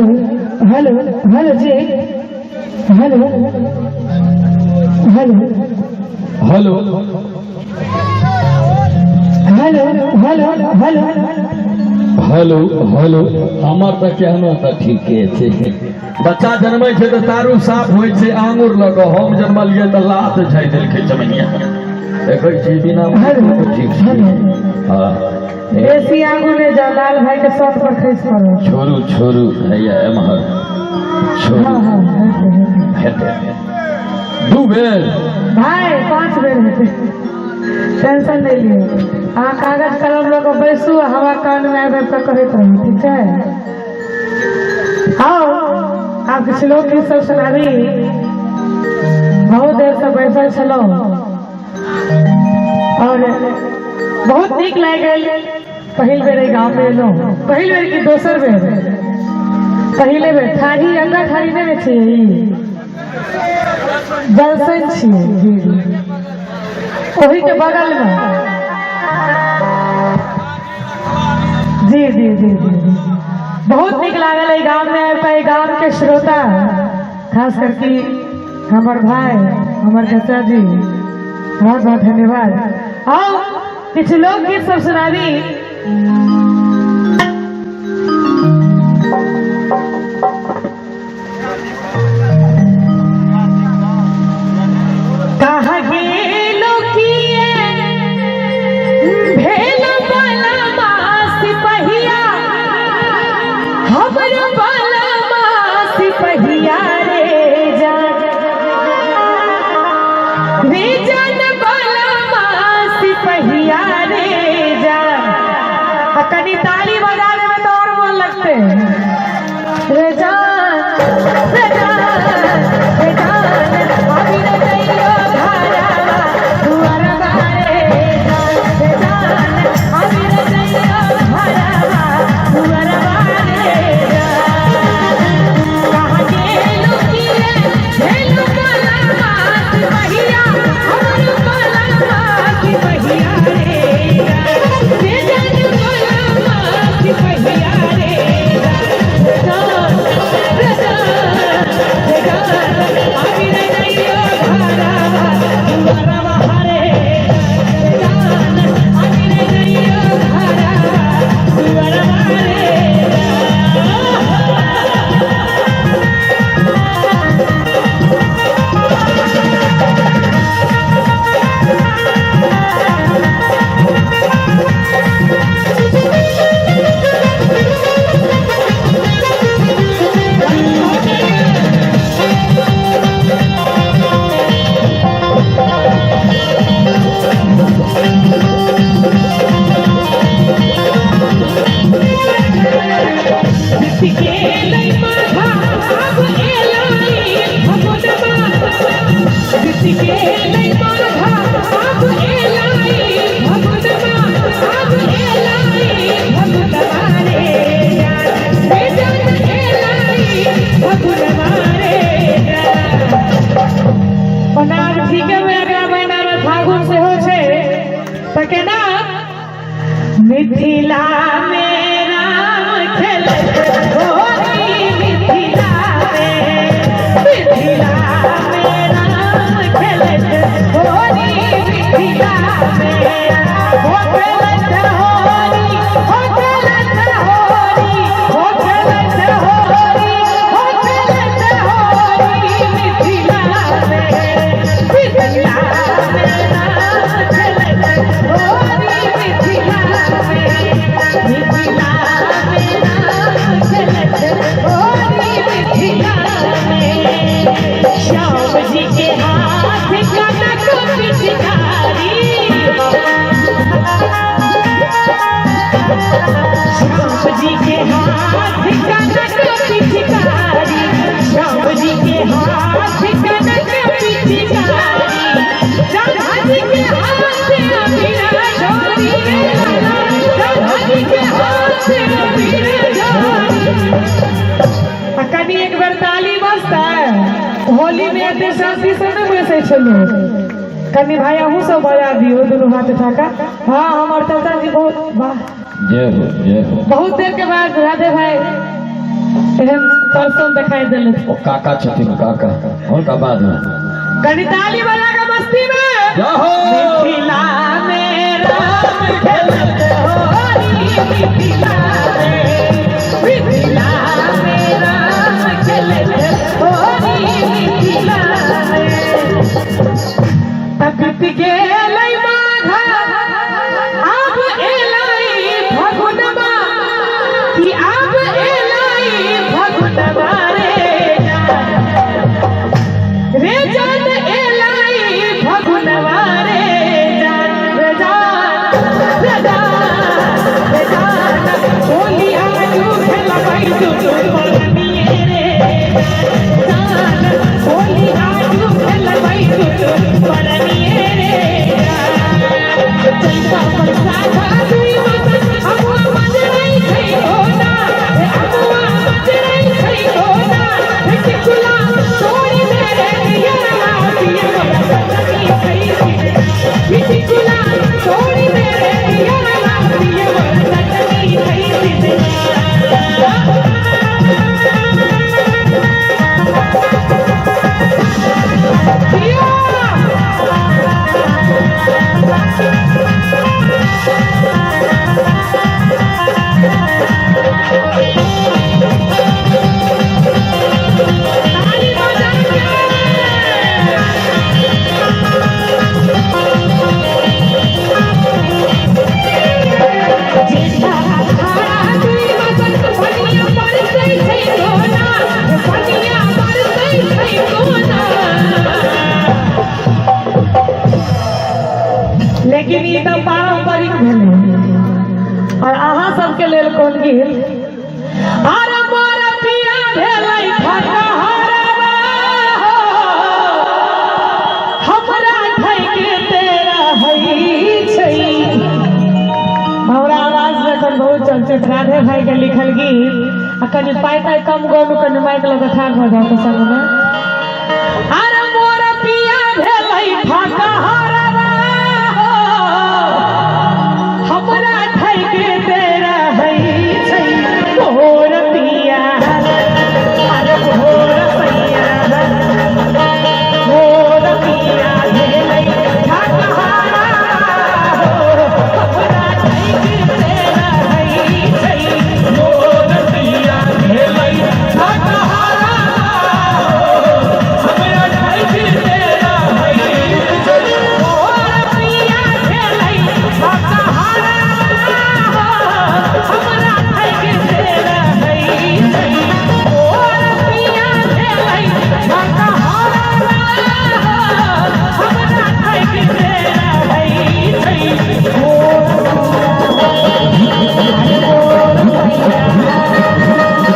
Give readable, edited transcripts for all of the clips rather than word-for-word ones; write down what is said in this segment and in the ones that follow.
Hello hello ji hello hello hello hello hello hello hello hello हमार तो कहना तो ठीके छे बच्चा जन्मे छे तो तारू साफ होय छे आंगूर लगे हम जन्मलिए तो लात झाइ देलकै जमनिया देखै छी बिना हेलो ठीक छे हां देसी आंगूर ने जलाल भाई के साथ पर खैस पड़ो छोरू छोरू हैया एमहर छोरू हाँ हाँ हेते दू बेर भाई 5 बेर हेते टेंशन नहीं लियो हाँ कागज कलम लोग बैसू हवा कान में आबे तक कहते रहो ठीक है आओ आप कुछ लोग की सब सुनाबी बहुत देर से बैठल चलो और बहुत नीक लागल पहिल बेर गाँव में एलो पहिल बेर की दोसर बेर पहले बेर थारी अंगा थारी नहीं छियै जलसन छियै वही के बगल में जी जी जी जी बहुत नीक लागल है गाँव में आबि गाँव के श्रोता खास करके हमार भाई हमार चाचा जी बहुत बहुत धन्यवाद आओ कुछ लोग गीत सब सुनाबी कहा गेलो किए भेल वाला सिपहिया हमर वाला सिपहिया रे जान वाला सिपहिया रे जान कनी ताली बजाने में तो और मन लगते रे जान रे जान रे जान अभी रे जइयो घरवा दुआर बारे जान रे जान अभी रे जइयो घरवा दुआर बारे जान कहाँ गेलू किए भेलू वाला सिपहिया हमर वाला सिपहिया रे जान वाला सिपहिया रे जान रे जान रे जान अभी रे जइयो घरवा दुआरवा हरे जान अभी रे जइयो घरवा दुआरवा रे मिथिला में राम खेलत होरी मिथिला में राम खेलत होरी मिथिला में हो खेलत होरी हो खेलत होरी हो खेलत होरी हो खेलत होरी मिथिला में राम खेलत होरी मिथिला श्याम जी के हाथ कनक पिचकारी श्याम जी के हाथ कनक पिचकारी श्याम जी के हाथ कनक पिचकारी राधा जी के हाथ अबीरा छोरी राधा जी के हाथ अबीरा छोरी कभी एक बार ताली बजता है होली में एते शांति से नहीं बैसे छलो कनी भाई अहू सब बजा दियो दोनों हाथ उठाका हाँ हमार चाचा जी बहुत वाह जय हो बहुत देर के बाद राधे भाई एहन परसों दिखाई दिले ओ काका छथिन काका उनका बाद में गणिताली वाला का मस्ती में जाहो मिथिला में राम खेलत होरी मिथिला में राम खेलत होरी मिथिला तपित गेलै माघ अब एलै फगुनमा कि अब एलै फगुनमा रे जान एलै फगुनमा रे जान रे जान रे जान रे जान होली आजू खेलबै दुनू बनिए रे जान होली आजू खेलबै दुनू बनिए रे चैता बरसात दुई मौसम अमुआ मजरै छै कोना हे अमुआ मजरै छै कोना हे टिकुला तोड़ी दे रे यारा पिया बरसाती छै टिकुला तोड़ी दे रे यारा पिया बरसाती छै लेकिन ई तो पारंपरिक भेलै और अहाँ सबके लेल कोन गीत अरे मोर पिया भेलै फटहरवा हमरा ठैके तेरा हई छै हमरा आवाज में एखन बहुत चलचित राधे भाई के लिखल गीत आ कनि पाइ ताइ कम गोलू कनि माइक लऽ कऽ ठाढ़ भऽ जाओ संग में अरे मोर पिया भेलै फटहरवा हमरा ठैके तेरा हई छै मोर पिया अरे मोर पिया भेलै फटहरवा हमरा ठैके तेरा हई छै मोर पिया भेलै फटहरवा हमरा ठैके तेरा हई छै मोर पिया भेलै फटहरवा हमरा ठैके तेरा हई छै मोर पिया भेलै फटहरवा हमरा ठैके तेरा हई छै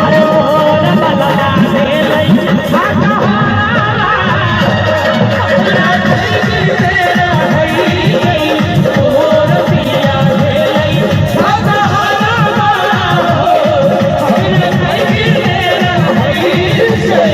अरे मोर बलवा भेलै फटहरवा हमरा ठैके तेरा हई छै मोर पिया भेलै फटहरवा हमरा ठैके तेरा हई छै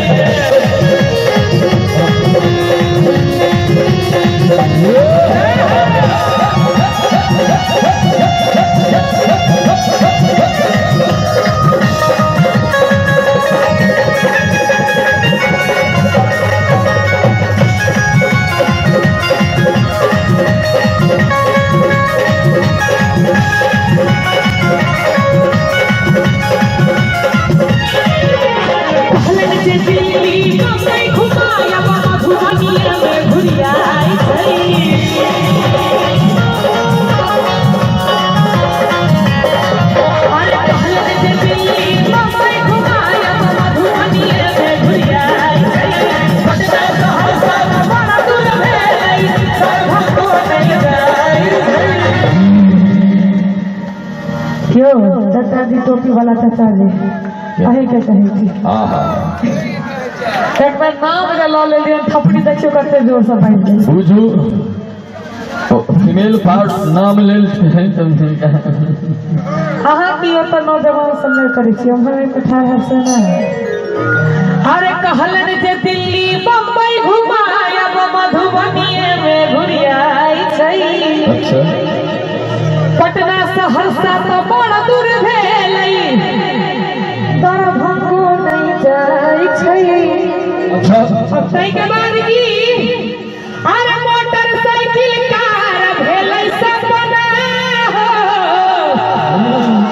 कहलन जे दिल्ली बम्बई घुमाया मधुबनिया में घुरियाई छै अरे कहलन जे दिल्ली बम्बई घुमाया मधुबनिया में घुरियाई छै पटना सहरसा बड़ा दूर भेलै सरभको नहीं जाई क्यों चाचा जी टोपी वाला चाचा जी अही के कहै छी आहा एक बार नाम रे लऽ लेलियन थपड़ी देखियो कते जोर से बाजि गेल बुझू फीमेल पार्ट नाम लेल छै अहाँ की ओतऽ नौजवान सब नहीं करै छी हमरा एक ठाढ़ से नहीं अरे कहलन जे दिल्ली बम्बई घुमायब मधुबनी में घुरियाई छै अच्छा पटना सहरसा तो बड़ दूर भेलै दरभंगो अच्छा अब तई के बाद की अरे मोटरसाइकिल कार भेलै सपना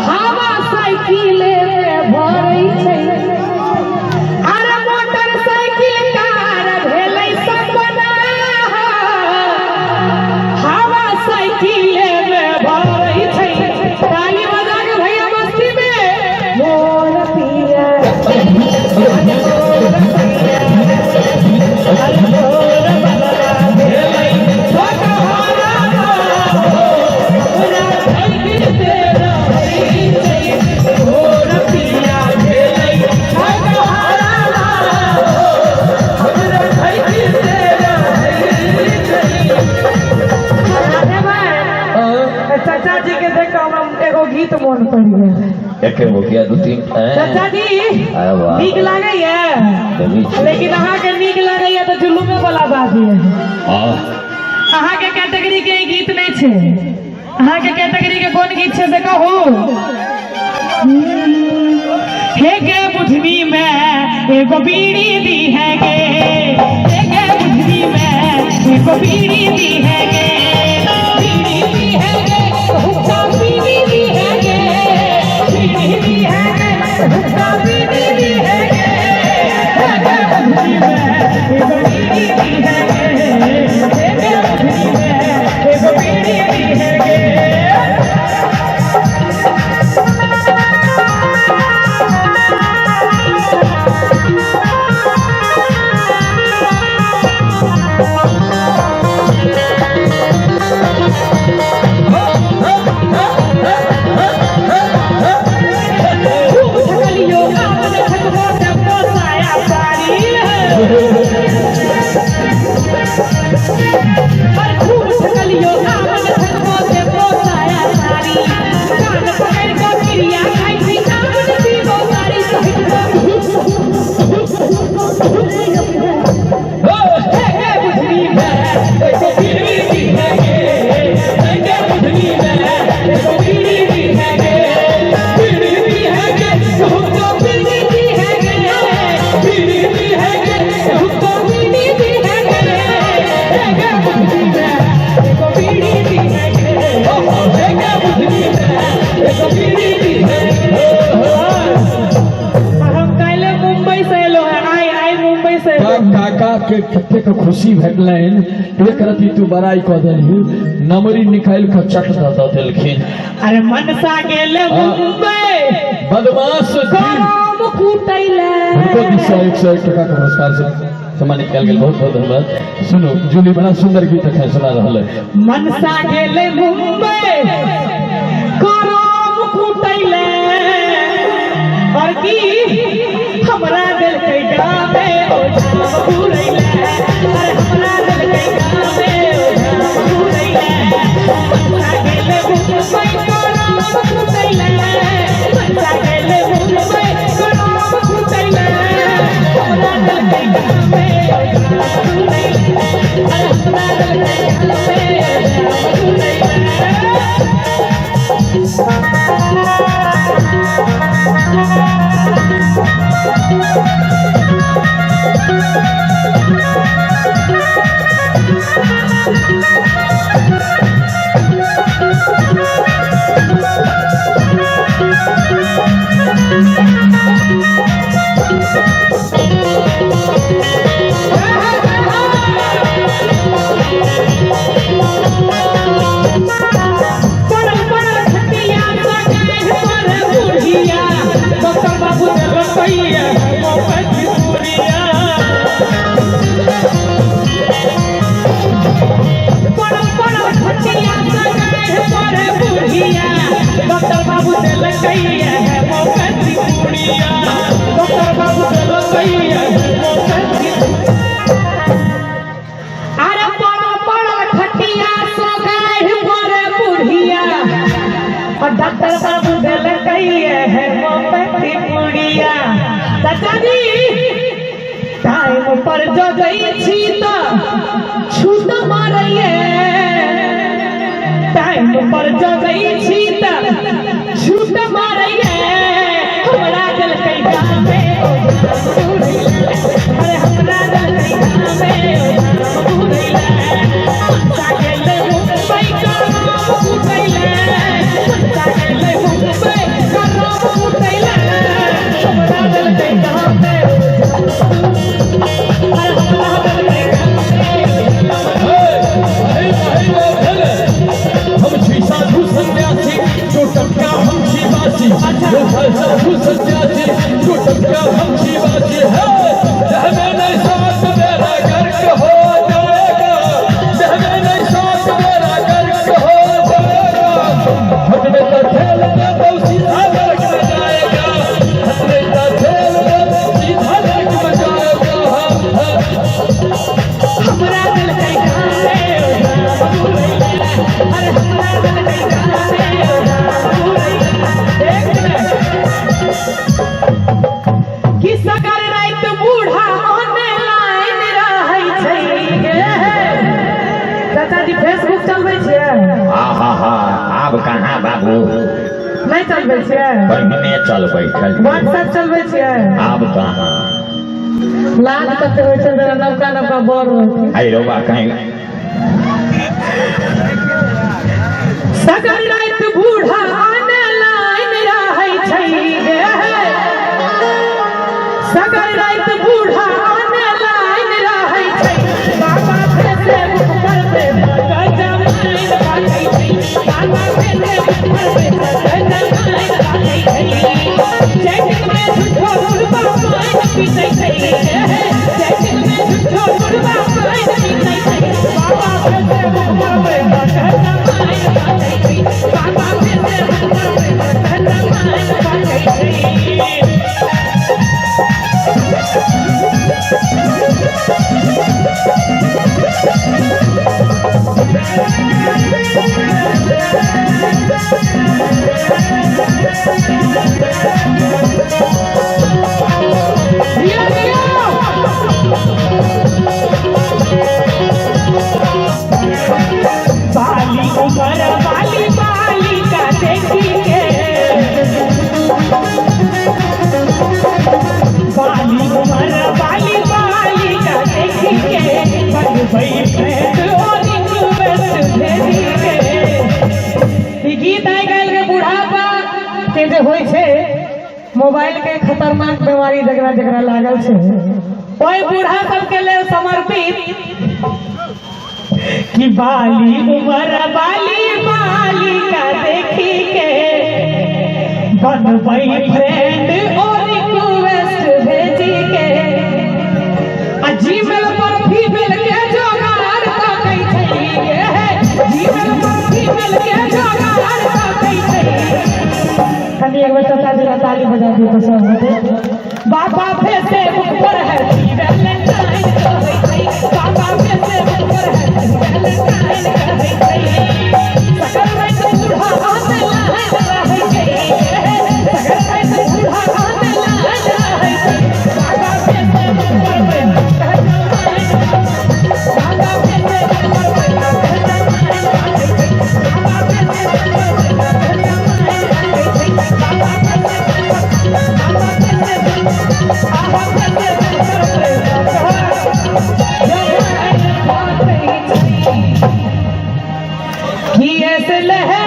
हवा साइकिल भरै छै अरे मोटरसाइकिल कार भेलै सपना हवा साइकिल भरै छै ताली बजा के भैया मस्ती में मोर पिया चाचा जी के देख हम एगो गीत मन पड़ गया एके हो गया दो तीन चाचा जी नीक लागे लेकिन अहाँ के नीक लागे तो जुलूमे वाला बात है अहाँ के कैटेगरी के गीत नहीं छे अहाँ के कैटेगरी के कौन गीत छे से कहू हे गे बुझनी में एगो बीड़ी दी है गे हे गे बुझनी में एगो बीड़ी दी है गे बीड़ी दी है गे हुक्का बीड़ी दी है गे बीड़ी दी है गे हुक्का बीड़ी दी है गे हे गे बुझनी में एगो बीड़ी दी है गे हे गे बुझनी में एगो बीड़ी दी है गे के कतेक खुशी भेटलनि एक रति तू बड़ाई कऽ देलही नमरी निकालि कऽ चट दऽ देलखिन अरे मनसा गेले मुंबई बदमाश काम कूटैले उनको दिशा 101 टका का पुरस्कार से सम्मानित कयल गेल बहुत बहुत धन्यवाद सुनो जूली बड़ा सुंदर गीत अखन सुना रहल है मनसा गेले मुंबई काम कूटैले और की हमरा दिल के गावे ओ जाम पूरैले अरे हमरा दिल के गावे ओ जाम पूरैले मनसा गेले मुंबई काम कूटैले मनसा गेले मुंबई काम कूटैले हमरा दिल के गावे ओ जाम पूरैले अरे हमरा दिल के गावे ओ जाम डॉक्टर बाबू दिल कहिए है मोमबत्ती पुड़िया दादाजी टाइम पर जो गई छी तो छूट मारिए टाइम पर जो गई छी तो छूट मारिए हमरा दिल कई गावे अरे हमरा बाकी है जहमे नहीं साथ मेरा गर्क हो जाएगा, जहमे नहीं साथ मेरा गर्क हो जाएगा। हटने का खेल में तो सीधा गर्क में जाएगा, हटने का खेल में सीधा गर्क में जाएगा। हमरा दिल के गाने अरे हमरा दिल के गाने कि सकर रात बूढ़ा ऑनलाइन रहै छै गे। चाचा जी फेसबुक चलबै छियै? आब कहाँ बाबू, नहीं चलबै छियै? पहिने चलबै छल, व्हाट्सएप चलबै छियै? आब कहाँ। लाल कते होइ छै जरा नवका नवका बड़ होइ छै। आई रौबा कहीं सकर रात बूढ़ा ऑनलाइन रहै छै गे। सकर रात बूढ़ा ऑनलाइन रहै छै, बाबा फेसबुक पर पे गजमाइन बाकै छै, बाबा फेसबुक पर पे गजमाइन बाकै छै। चैटिंग में झूठो मुर्गा पाइन पीतै छै, चैटिंग में झूठो मुर्गा पाइन पीतै छै, बाबा फेसबुक पर पे गजमाइन बाकै छै, बाबा फेसबुक पर पे गजमाइन बाकै छै। बाली उमर बाली बाली का देखी के, बाली उमर बाली बाली का देखी के, बन गई भेंट और रिक्वेस्ट भेजी के। ई गीत आइ काल्हि के बुढ़ापा के जे होइ छै, मोबाइल के खतरनाक बीमारी जकरा जकरा लागल छै, ओहि बूढ़ा सबके लेल समर्पित कि बाली उमर बाली बाली का देखी के, बनबै फ्रेंड और रिक्वेस्ट भेजी के। आ जीमेल पर फीमेल के जोगाड़ करै छै गे, जीमेल पर फीमेल के जोगाड़ करै छै। कनी एक बेर चाचा जी ताली बजा दियो तो सब होते। बाबा फेसबुक पर है वैलेंटाइन कहै छै, बाबा फेसबुक पर है वैलेंटाइन कहै छै। सकर रात बूढ़ा ऑनलाइन रहै छै, सकर रात बूढ़ा ऑनलाइन रहै छै, बाबा फेसबुक पर पे गजमाइन, बाबा फेसबुक पर पे गजमाइन कहै छै, बाबा फेसबुक पर पे गजमाइन कहै छै, बाबा कि ऐसे लहर